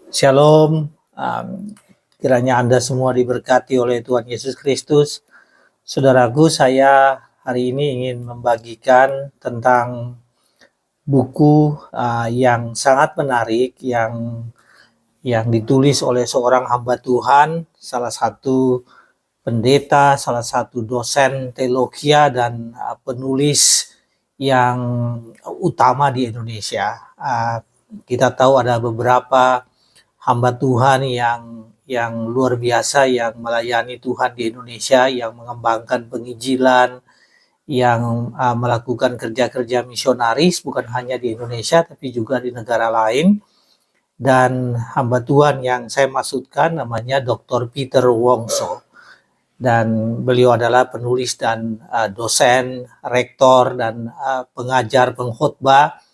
Shalom, kiranya Anda semua diberkati oleh Tuhan Yesus Kristus. Saudaraku, saya hari ini ingin membagikan tentang buku yang sangat menarik yang ditulis oleh seorang hamba Tuhan, salah satu pendeta, salah satu dosen teologi dan penulis yang utama di Indonesia. Kita tahu ada beberapa hamba Tuhan yang luar biasa yang melayani Tuhan di Indonesia, yang mengembangkan penginjilan, yang melakukan kerja-kerja misionaris bukan hanya di Indonesia tapi juga di negara lain. Dan hamba Tuhan yang saya maksudkan namanya Dr. Peter Wongso, dan beliau adalah penulis dan dosen, rektor dan pengajar, pengkhotbah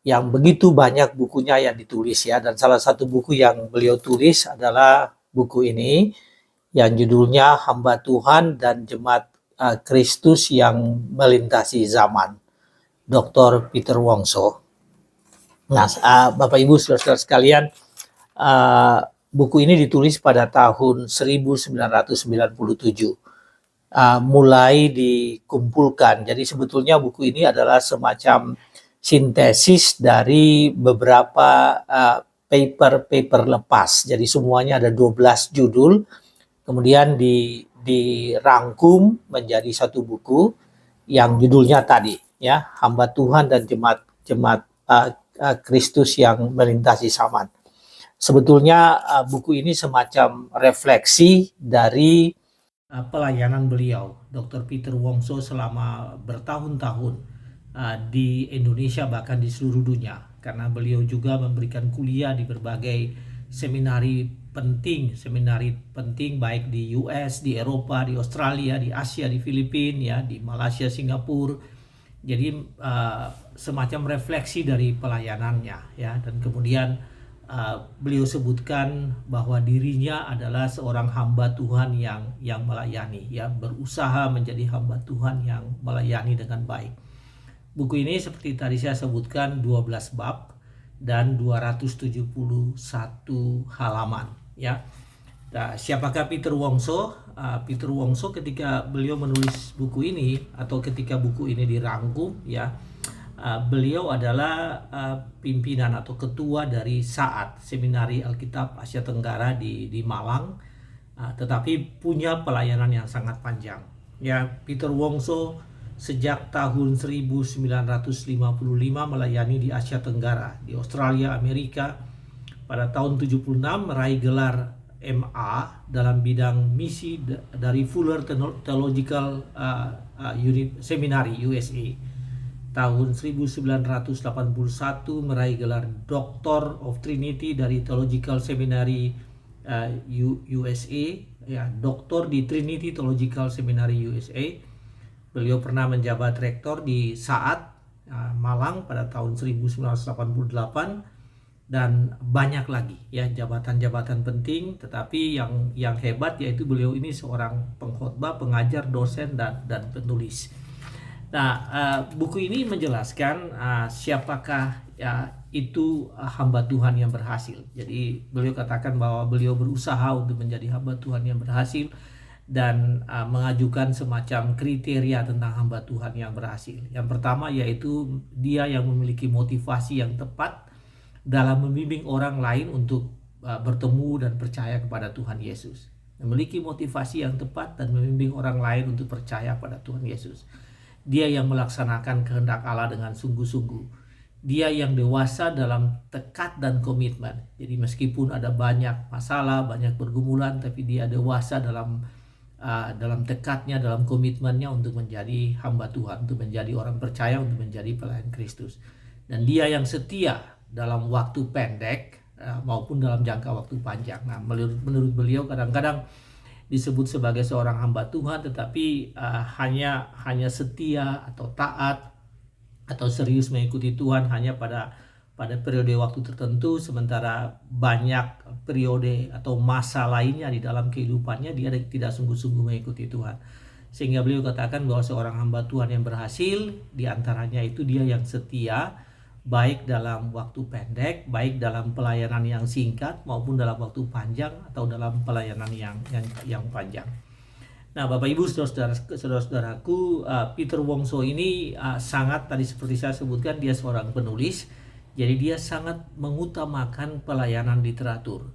yang begitu banyak bukunya yang ditulis ya. Dan salah satu buku yang beliau tulis adalah buku ini yang judulnya Hamba Tuhan dan Jemaat Kristus yang Melintasi Zaman, Dr. Peter Wongso. Nah, Bapak Ibu saudara sekalian, buku ini ditulis pada tahun 1997. Mulai dikumpulkan. Jadi sebetulnya buku ini adalah semacam sintesis dari beberapa paper lepas. Jadi semuanya ada 12 judul, kemudian dirangkum menjadi satu buku yang judulnya tadi ya, Hamba Tuhan dan Jemaat Kristus yang Melintasi Zaman. Sebetulnya buku ini semacam refleksi dari pelayanan beliau, Dr. Peter Wongso, selama bertahun-tahun di Indonesia bahkan di seluruh dunia, karena beliau juga memberikan kuliah di berbagai seminari penting baik di US, di Eropa, di Australia, di Asia, di Filipina, ya, di Malaysia, Singapura. Jadi semacam refleksi dari pelayanannya ya. Dan kemudian beliau sebutkan bahwa dirinya adalah seorang hamba Tuhan yang melayani ya, berusaha menjadi hamba Tuhan yang melayani dengan baik. Buku ini seperti tadi saya sebutkan 12 bab dan 271 halaman ya. Nah, siapakah Peter Wongso? Peter Wongso ketika beliau menulis buku ini atau ketika buku ini dirangkum ya, beliau adalah pimpinan atau ketua dari SAAT, Seminari Alkitab Asia Tenggara di Malang, tetapi punya pelayanan yang sangat panjang. Ya, Peter Wongso sejak tahun 1955 melayani di Asia Tenggara, di Australia, Amerika. Pada tahun 76 meraih gelar MA dalam bidang misi dari Fuller Theological Seminary USA. Tahun 1981 meraih gelar Doctor of Trinity dari Theological Seminary USA, ya, doktor di Trinity Theological Seminary USA. Beliau pernah menjabat rektor di SAAT Malang pada tahun 1988. Dan banyak lagi ya jabatan-jabatan penting, tetapi yang hebat yaitu beliau ini seorang pengkhotbah, pengajar, dosen dan penulis. Nah, buku ini menjelaskan siapakah ya itu hamba Tuhan yang berhasil. Jadi beliau katakan bahwa beliau berusaha untuk menjadi hamba Tuhan yang berhasil dan mengajukan semacam kriteria tentang hamba Tuhan yang berhasil. Yang pertama yaitu dia yang memiliki motivasi yang tepat dalam membimbing orang lain untuk bertemu dan percaya kepada Tuhan Yesus. Memiliki motivasi yang tepat dan membimbing orang lain untuk percaya pada Tuhan Yesus. Dia yang melaksanakan kehendak Allah dengan sungguh-sungguh. Dia yang dewasa dalam tekad dan komitmen. Jadi meskipun ada banyak masalah, banyak pergumulan, tapi dia dewasa dalam tekadnya, dalam komitmennya untuk menjadi hamba Tuhan, untuk menjadi orang percaya, untuk menjadi pelayan Kristus. Dan dia yang setia dalam waktu pendek maupun dalam jangka waktu panjang. Nah, menurut beliau kadang-kadang disebut sebagai seorang hamba Tuhan, tetapi hanya setia atau taat atau serius mengikuti Tuhan hanya pada periode waktu tertentu, sementara banyak periode atau masa lainnya di dalam kehidupannya dia tidak sungguh-sungguh mengikuti Tuhan. Sehingga beliau katakan bahwa seorang hamba Tuhan yang berhasil diantaranya itu dia yang setia baik dalam waktu pendek, baik dalam pelayanan yang singkat maupun dalam waktu panjang atau dalam pelayanan yang panjang. Nah, Bapak Ibu, saudara-saudaraku, Peter Wongso ini sangat, tadi seperti saya sebutkan, dia seorang penulis. Jadi dia sangat mengutamakan pelayanan literatur.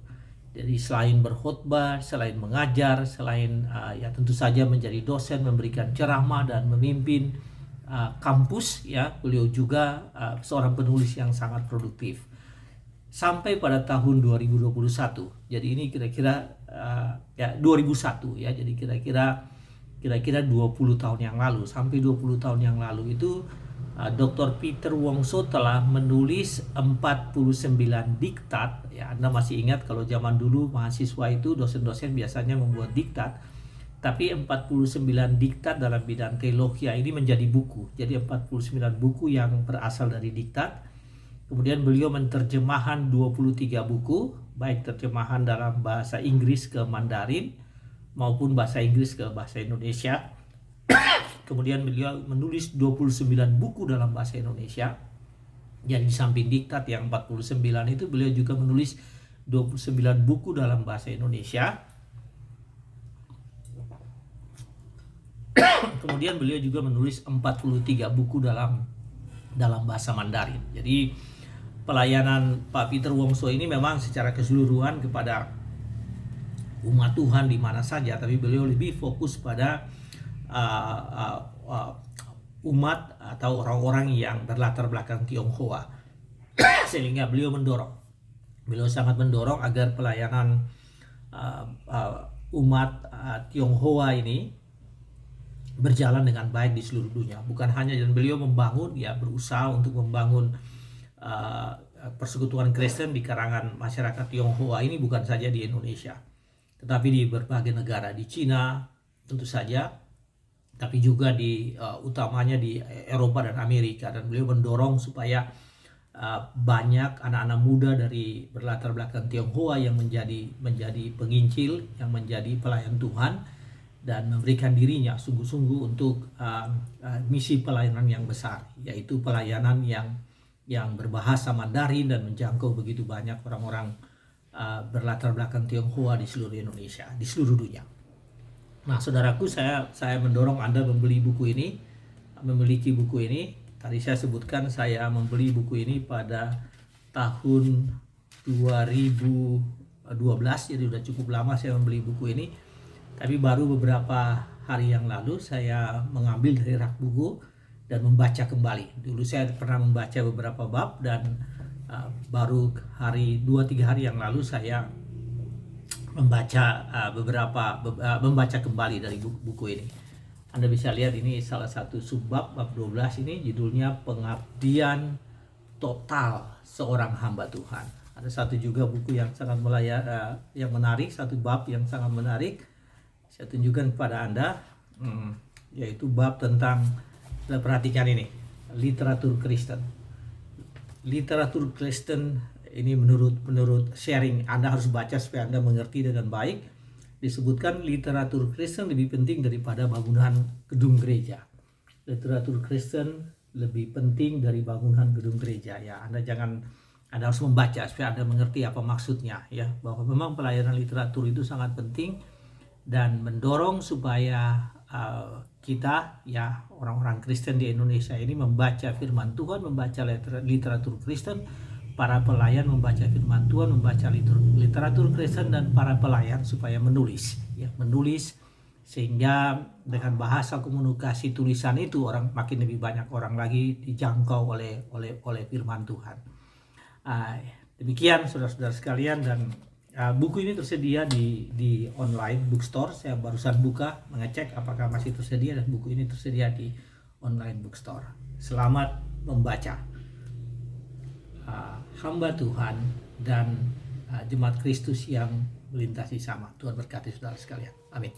Jadi selain berkhotbah, selain mengajar, selain ya tentu saja menjadi dosen, memberikan ceramah dan memimpin kampus, ya, beliau juga seorang penulis yang sangat produktif. Sampai pada tahun 2021. Jadi ini kira-kira ya 2001 ya. Jadi kira-kira 20 tahun yang lalu, sampai 20 tahun yang lalu itu Dr. Peter Wongso telah menulis 49 diktat. Ya, Anda masih ingat kalau zaman dulu mahasiswa itu, dosen-dosen biasanya membuat diktat. Tapi 49 diktat dalam bidang teologi ini menjadi buku. Jadi 49 buku yang berasal dari diktat. Kemudian beliau menerjemahkan 23 buku, baik terjemahan dalam bahasa Inggris ke Mandarin maupun bahasa Inggris ke bahasa Indonesia. Kemudian beliau menulis 29 buku dalam bahasa Indonesia. Yang di samping diktat yang 49 itu, beliau juga menulis 29 buku dalam bahasa Indonesia. Kemudian beliau juga menulis 43 buku dalam bahasa Mandarin. Jadi pelayanan Pak Peter Wongso ini memang secara keseluruhan kepada umat Tuhan di mana saja, tapi beliau lebih fokus pada umat atau orang-orang yang berlatar belakang Tionghoa. Sehingga beliau sangat mendorong agar pelayanan umat Tionghoa ini berjalan dengan baik di seluruh dunia. Bukan hanya, dan beliau berusaha untuk membangun persekutuan Kristen di kalangan masyarakat Tionghoa ini bukan saja di Indonesia, tetapi di berbagai negara, di Cina tentu saja, tapi juga utamanya di Eropa dan Amerika. Dan beliau mendorong supaya banyak anak-anak muda dari berlatar belakang Tionghoa yang menjadi penginjil, yang menjadi pelayan Tuhan, dan memberikan dirinya sungguh-sungguh untuk misi pelayanan yang besar, yaitu pelayanan yang berbahasa Mandarin dan menjangkau begitu banyak orang-orang berlatar belakang Tionghoa di seluruh Indonesia, di seluruh dunia. Nah, saudaraku, saya mendorong Anda memiliki buku ini. Tadi saya sebutkan saya membeli buku ini pada tahun 2012, jadi sudah cukup lama saya membeli buku ini. Tapi baru beberapa hari yang lalu saya mengambil dari rak buku dan membaca kembali. Dulu saya pernah membaca beberapa bab, dan baru 2-3 hari yang lalu saya membaca membaca kembali dari buku ini. Anda bisa lihat ini salah satu subbab, bab 12 ini judulnya Pengabdian Total Seorang Hamba Tuhan. Ada satu juga buku yang sangat yang menarik, satu bab yang sangat menarik. Saya tunjukkan kepada Anda, yaitu bab tentang, perhatikan ini, literatur Kristen. Literatur Kristen ini menurut sharing, Anda harus baca supaya Anda mengerti dengan baik. Disebutkan literatur Kristen lebih penting daripada bangunan gedung gereja. Literatur Kristen lebih penting dari bangunan gedung gereja. Ya, Anda harus membaca supaya Anda mengerti apa maksudnya, ya, bahwa memang pelayanan literatur itu sangat penting, dan mendorong supaya kita, ya, orang-orang Kristen di Indonesia ini membaca firman Tuhan, membaca literatur Kristen, para pelayan membaca firman Tuhan, membaca literatur Kristen, dan para pelayan supaya menulis sehingga dengan bahasa komunikasi tulisan itu makin lebih banyak orang lagi dijangkau oleh firman Tuhan. Demikian saudara-saudara sekalian, dan buku ini tersedia di online bookstore. Saya barusan mengecek apakah masih tersedia, dan buku ini tersedia di online bookstore. Selamat membaca. Hamba Tuhan dan jemaat Kristus yang melintasi sama. Tuhan berkati saudara sekalian. Amin.